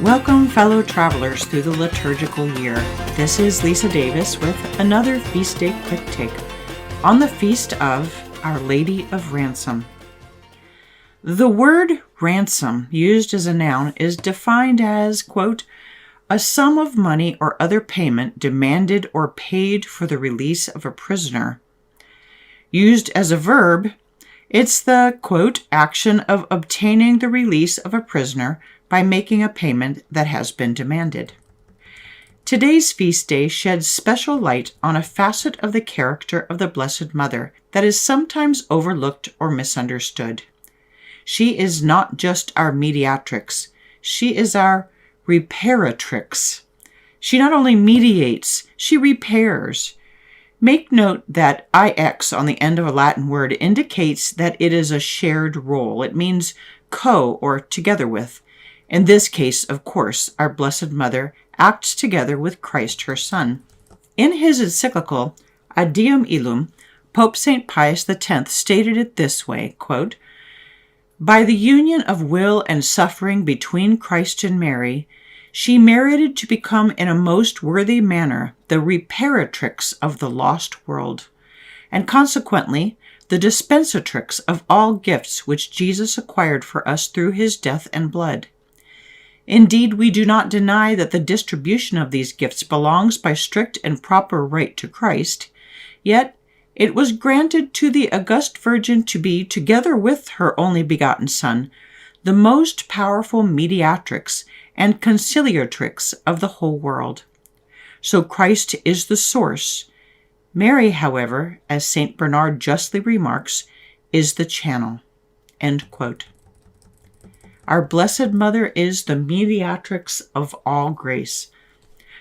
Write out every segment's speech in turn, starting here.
Welcome, fellow travelers through the liturgical year. This is Lisa Davis with another Feast Day Quick Take on the Feast of Our Lady of Ransom. The word ransom, used as a noun, is defined as, quote, a sum of money or other payment demanded or paid for the release of a prisoner. Used as a verb, it's the, quote, action of obtaining the release of a prisoner by making a payment that has been demanded. Today's feast day sheds special light on a facet of the character of the Blessed Mother that is sometimes overlooked or misunderstood. She is not just our mediatrix, she is our reparatrix. She not only mediates, she repairs. Make note that IX on the end of a Latin word indicates that it is a shared role. It means co or together with. In this case, of course, our Blessed Mother acts together with Christ her Son. In his encyclical, Ad Diem Illum, Pope St. Pius X stated it this way, quote, by the union of will and suffering between Christ and Mary, she merited to become in a most worthy manner the reparatrix of the lost world, and consequently the dispensatrix of all gifts which Jesus acquired for us through his death and blood. Indeed, we do not deny that the distribution of these gifts belongs by strict and proper right to Christ, yet it was granted to the august Virgin to be, together with her only begotten Son, the most powerful mediatrix and conciliatrix of the whole world. So Christ is the source. Mary, however, as St. Bernard justly remarks, is the channel. End quote. Our Blessed Mother is the mediatrix of all grace.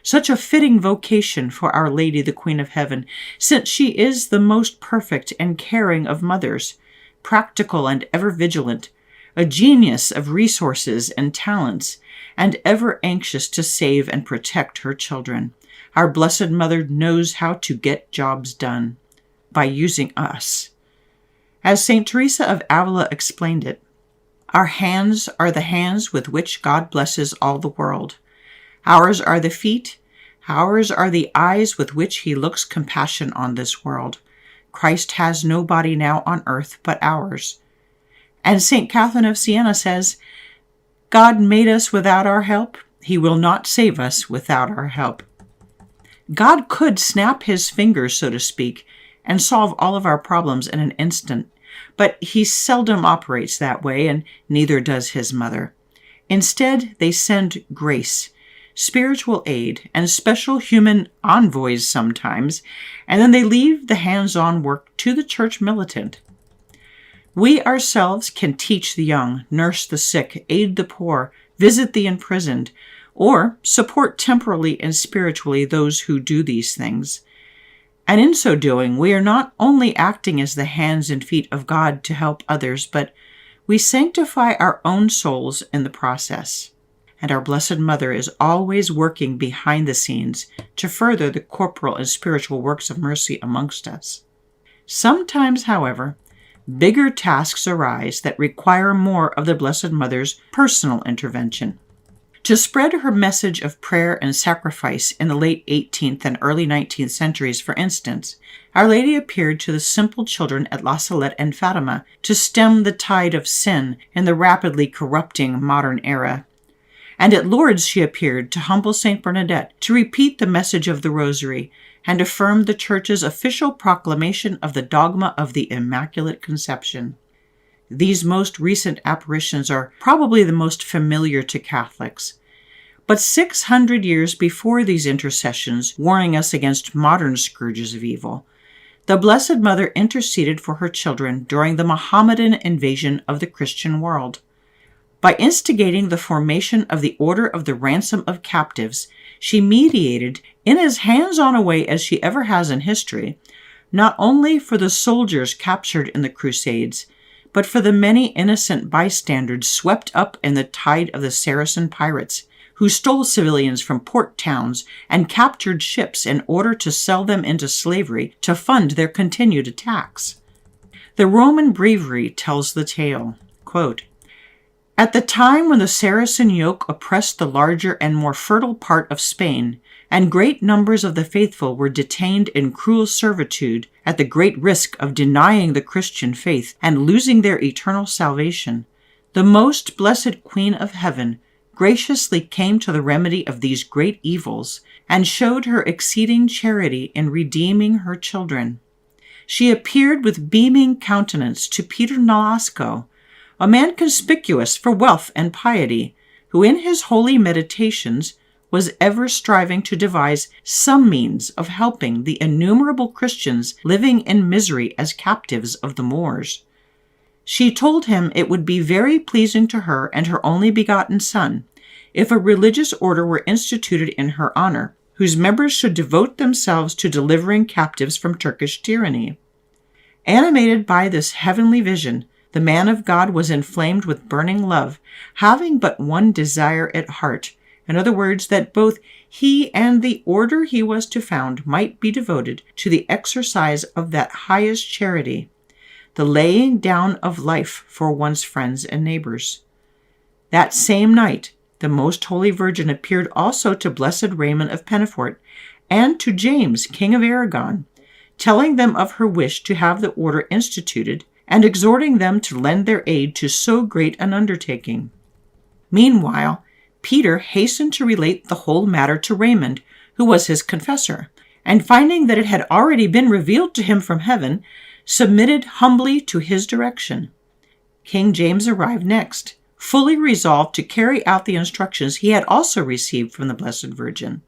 Such a fitting vocation for Our Lady, the Queen of Heaven, since she is the most perfect and caring of mothers, practical and ever vigilant, a genius of resources and talents, and ever anxious to save and protect her children. Our Blessed Mother knows how to get jobs done by using us. As St. Teresa of Avila explained it, our hands are the hands with which God blesses all the world. Ours are the feet, ours are the eyes with which he looks compassion on this world. Christ has no body now on earth but ours. And St. Catherine of Siena says, God made us without our help. He will not save us without our help. God could snap his fingers, so to speak, and solve all of our problems in an instant. But he seldom operates that way, and neither does his mother. Instead, they send grace, spiritual aid, and special human envoys sometimes, and then they leave the hands-on work to the church militant. We ourselves can teach the young, nurse the sick, aid the poor, visit the imprisoned, or support temporally and spiritually those who do these things. And in so doing, we are not only acting as the hands and feet of God to help others, but we sanctify our own souls in the process. And our Blessed Mother is always working behind the scenes to further the corporal and spiritual works of mercy amongst us. Sometimes, however, bigger tasks arise that require more of the Blessed Mother's personal intervention. To spread her message of prayer and sacrifice in the late 18th and early 19th centuries, for instance, Our Lady appeared to the simple children at La Salette and Fatima to stem the tide of sin in the rapidly corrupting modern era. And at Lourdes she appeared to humble St. Bernadette to repeat the message of the Rosary and affirm the Church's official proclamation of the dogma of the Immaculate Conception. These most recent apparitions are probably the most familiar to Catholics. But 600 years before these intercessions, warning us against modern scourges of evil, the Blessed Mother interceded for her children during the Mohammedan invasion of the Christian world. By instigating the formation of the Order of the Ransom of Captives, she mediated in as hands-on a way as she ever has in history, not only for the soldiers captured in the Crusades, but for the many innocent bystanders swept up in the tide of the Saracen pirates, who stole civilians from port towns and captured ships in order to sell them into slavery to fund their continued attacks. The Roman breviary tells the tale, quote, At the time when the Saracen yoke oppressed the larger and more fertile part of Spain, and great numbers of the faithful were detained in cruel servitude at the great risk of denying the Christian faith and losing their eternal salvation, the most blessed Queen of Heaven graciously came to the remedy of these great evils and showed her exceeding charity in redeeming her children. She appeared with beaming countenance to Peter Nolasco, a man conspicuous for wealth and piety, who in his holy meditations was ever striving to devise some means of helping the innumerable Christians living in misery as captives of the Moors. She told him it would be very pleasing to her and her only begotten son if a religious order were instituted in her honor, whose members should devote themselves to delivering captives from Turkish tyranny. Animated by this heavenly vision, the man of God was inflamed with burning love, having but one desire at heart, in other words, that both he and the order he was to found might be devoted to the exercise of that highest charity, the laying down of life for one's friends and neighbors. That same night, the Most Holy Virgin appeared also to Blessed Raymond of Pennafort and to James, King of Aragon, telling them of her wish to have the order instituted and exhorting them to lend their aid to so great an undertaking. Meanwhile, Peter hastened to relate the whole matter to Raymond, who was his confessor, and finding that it had already been revealed to him from heaven, submitted humbly to his direction. King James arrived next, fully resolved to carry out the instructions he had also received from the Blessed Virgin.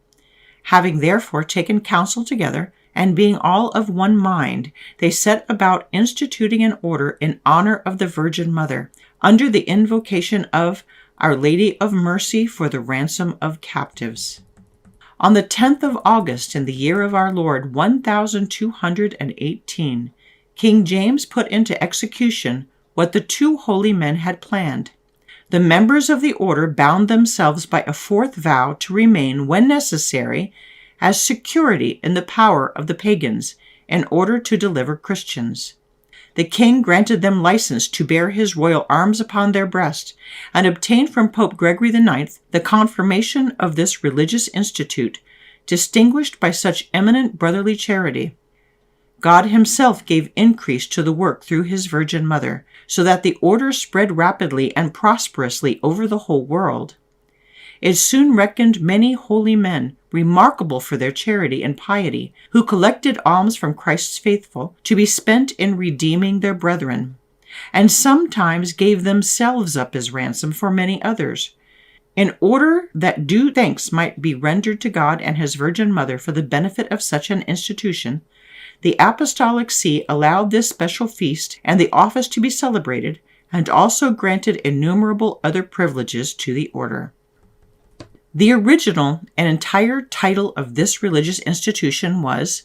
Having therefore taken counsel together, and being all of one mind, they set about instituting an order in honor of the Virgin Mother, under the invocation of Our Lady of Mercy for the ransom of captives. On the 10th of August in the year of our Lord 1218, King James put into execution what the two holy men had planned. The members of the order bound themselves by a fourth vow to remain, when necessary, as security in the power of the pagans, in order to deliver Christians. The king granted them license to bear his royal arms upon their breast, and obtained from Pope Gregory IX the confirmation of this religious institute, distinguished by such eminent brotherly charity. God himself gave increase to the work through his Virgin Mother, so that the order spread rapidly and prosperously over the whole world. It soon reckoned many holy men, remarkable for their charity and piety, who collected alms from Christ's faithful to be spent in redeeming their brethren, and sometimes gave themselves up as ransom for many others, in order that due thanks might be rendered to God and his Virgin Mother for the benefit of such an institution. The Apostolic See allowed this special feast and the office to be celebrated, and also granted innumerable other privileges to the order. The original and entire title of this religious institution was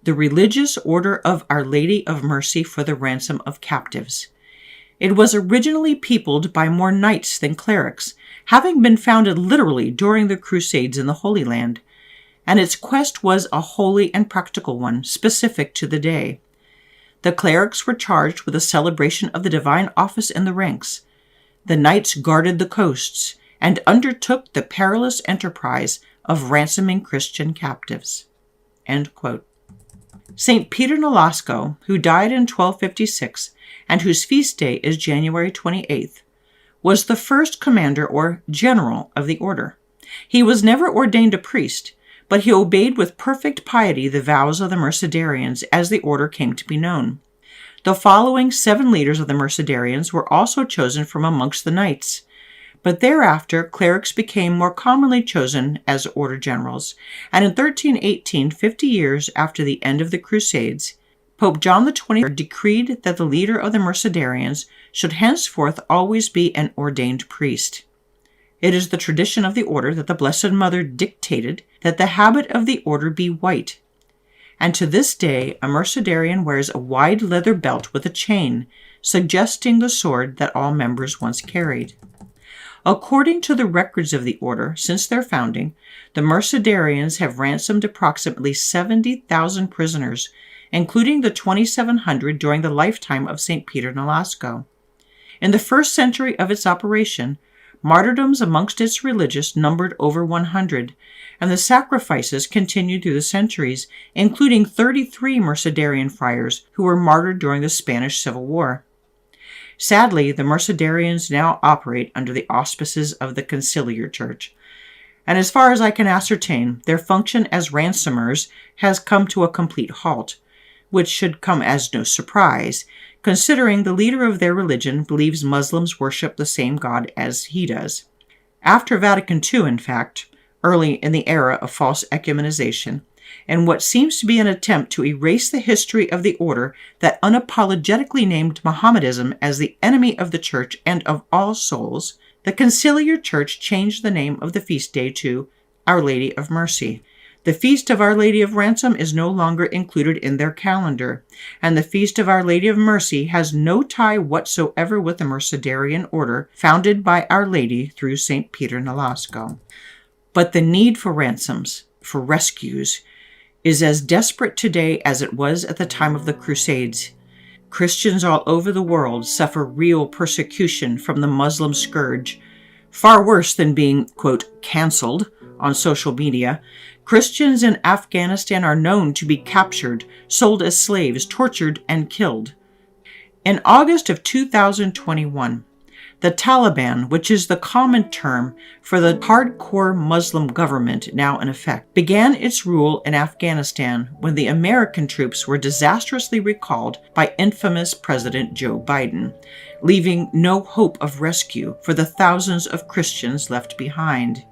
the Religious Order of Our Lady of Mercy for the Ransom of Captives. It was originally peopled by more knights than clerics, having been founded literally during the Crusades in the Holy Land, and its quest was a holy and practical one, specific to the day. The clerics were charged with the celebration of the divine office in the ranks. The knights guarded the coasts, and undertook the perilous enterprise of ransoming Christian captives." End quote. St. Peter Nolasco, who died in 1256 and whose feast day is January 28th, was the first commander or general of the order. He was never ordained a priest, but he obeyed with perfect piety the vows of the Mercedarians as the order came to be known. The following 7 leaders of the Mercedarians were also chosen from amongst the knights, but thereafter clerics became more commonly chosen as order generals, and in 1318, 50 years after the end of the Crusades, Pope John XXIII decreed that the leader of the Mercedarians should henceforth always be an ordained priest. It is the tradition of the order that the Blessed Mother dictated that the habit of the order be white, and to this day a Mercedarian wears a wide leather belt with a chain, suggesting the sword that all members once carried. According to the records of the order, since their founding, the Mercedarians have ransomed approximately 70,000 prisoners, including the 2,700 during the lifetime of St. Peter Nolasco. In the first century of its operation, martyrdoms amongst its religious numbered over 100, and the sacrifices continued through the centuries, including 33 Mercedarian friars who were martyred during the Spanish Civil War. Sadly, the Mercedarians now operate under the auspices of the Conciliar Church, and as far as I can ascertain, their function as ransomers has come to a complete halt, which should come as no surprise, considering the leader of their religion believes Muslims worship the same God as he does. After Vatican II, in fact, early in the era of false ecumenization, and what seems to be an attempt to erase the history of the order that unapologetically named Mohammedism as the enemy of the Church and of all souls, the Conciliar Church changed the name of the feast day to Our Lady of Mercy. The Feast of Our Lady of Ransom is no longer included in their calendar, and the Feast of Our Lady of Mercy has no tie whatsoever with the Mercedarian Order founded by Our Lady through St. Peter Nolasco. But the need for ransoms, for rescues, is as desperate today as it was at the time of the Crusades. Christians all over the world suffer real persecution from the Muslim scourge. Far worse than being, quote, canceled on social media, Christians in Afghanistan are known to be captured, sold as slaves, tortured, and killed. In August of 2021, the Taliban, which is the common term for the hardcore Muslim government now in effect, began its rule in Afghanistan when the American troops were disastrously recalled by infamous President Joe Biden, leaving no hope of rescue for the thousands of Christians left behind.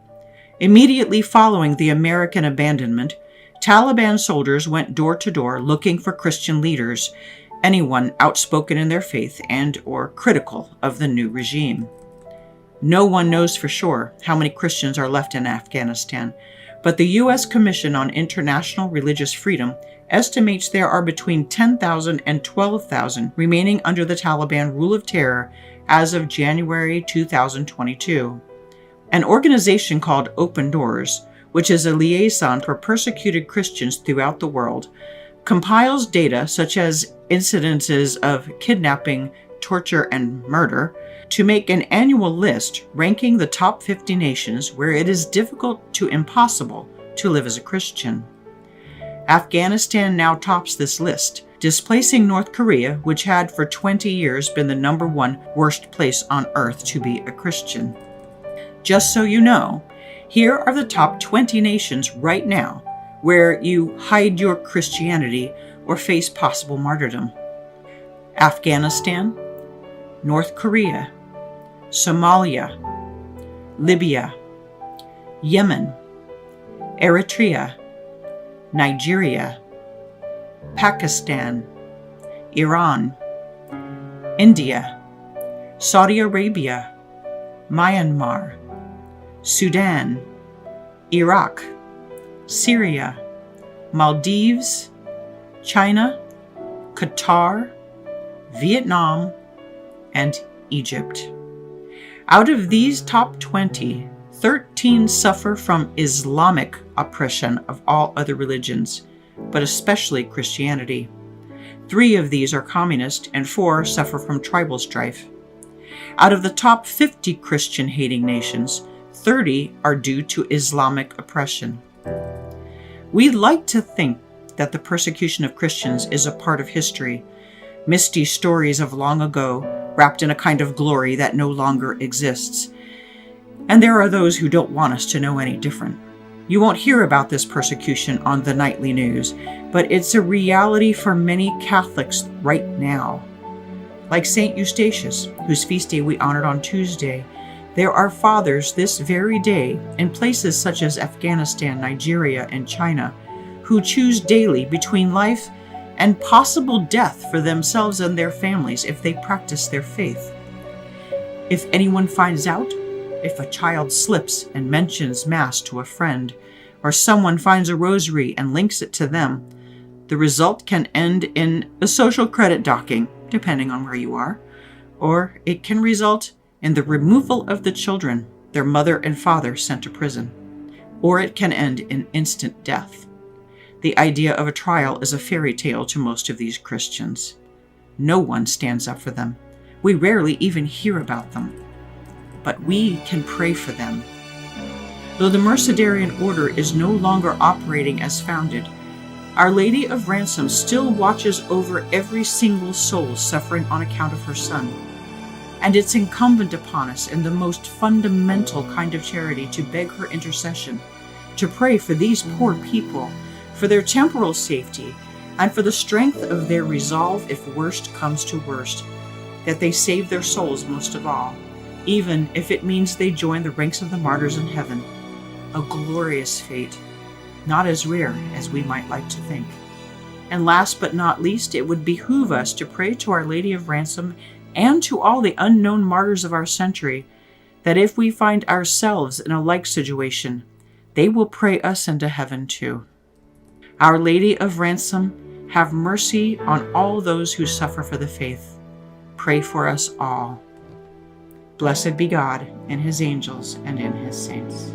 Immediately following the American abandonment, Taliban soldiers went door to door looking for Christian leaders, anyone outspoken in their faith and or critical of the new regime. No one knows for sure how many Christians are left in Afghanistan, but the U.S. Commission on International Religious Freedom estimates there are between 10,000 and 12,000 remaining under the Taliban rule of terror as of January 2022. An organization called Open Doors, which is a liaison for persecuted Christians throughout the world, compiles data such as incidences of kidnapping, torture, and murder to make an annual list ranking the top 50 nations where it is difficult to impossible to live as a Christian. Afghanistan now tops this list, displacing North Korea, which had for 20 years been the number one worst place on earth to be a Christian. Just so you know, here are the top 20 nations right now where you hide your Christianity or face possible martyrdom. Afghanistan, North Korea, Somalia, Libya, Yemen, Eritrea, Nigeria, Pakistan, Iran, India, Saudi Arabia, Myanmar, Sudan, Iraq, Syria, Maldives, China, Qatar, Vietnam, and Egypt. Out of these top 20, 13 suffer from Islamic oppression of all other religions, but especially Christianity. 3 of these are communist, and 4 suffer from tribal strife. Out of the top 50 Christian-hating nations, 30 are due to Islamic oppression. We like to think that the persecution of Christians is a part of history, misty stories of long ago, wrapped in a kind of glory that no longer exists. And there are those who don't want us to know any different. You won't hear about this persecution on the nightly news, but it's a reality for many Catholics right now. Like St. Eustatius, whose feast day we honored on Tuesday, there are fathers this very day in places such as Afghanistan, Nigeria, and China who choose daily between life and possible death for themselves and their families if they practice their faith. If anyone finds out, if a child slips and mentions Mass to a friend, or someone finds a rosary and links it to them, the result can end in a social credit docking, depending on where you are, or it can result in the removal of the children, their mother and father sent to prison, or it can end in instant death. The idea of a trial is a fairy tale to most of these Christians. No one stands up for them, We rarely even hear about them, but we can pray for them. Though the Mercedarian Order is no longer operating as founded, Our Lady of Ransom still watches over every single soul suffering on account of her Son. And it's incumbent upon us in the most fundamental kind of charity to beg her intercession, to pray for these poor people, for their temporal safety, and for the strength of their resolve if worst comes to worst, that they save their souls most of all, even if it means they join the ranks of the martyrs in heaven. A glorious fate, not as rare as we might like to think. And last but not least, it would behoove us to pray to Our Lady of Ransom and to all the unknown martyrs of our century, that if we find ourselves in a like situation, they will pray us into heaven too. Our Lady of Ransom, have mercy on all those who suffer for the faith. Pray for us all. Blessed be God, and his angels, and in his saints.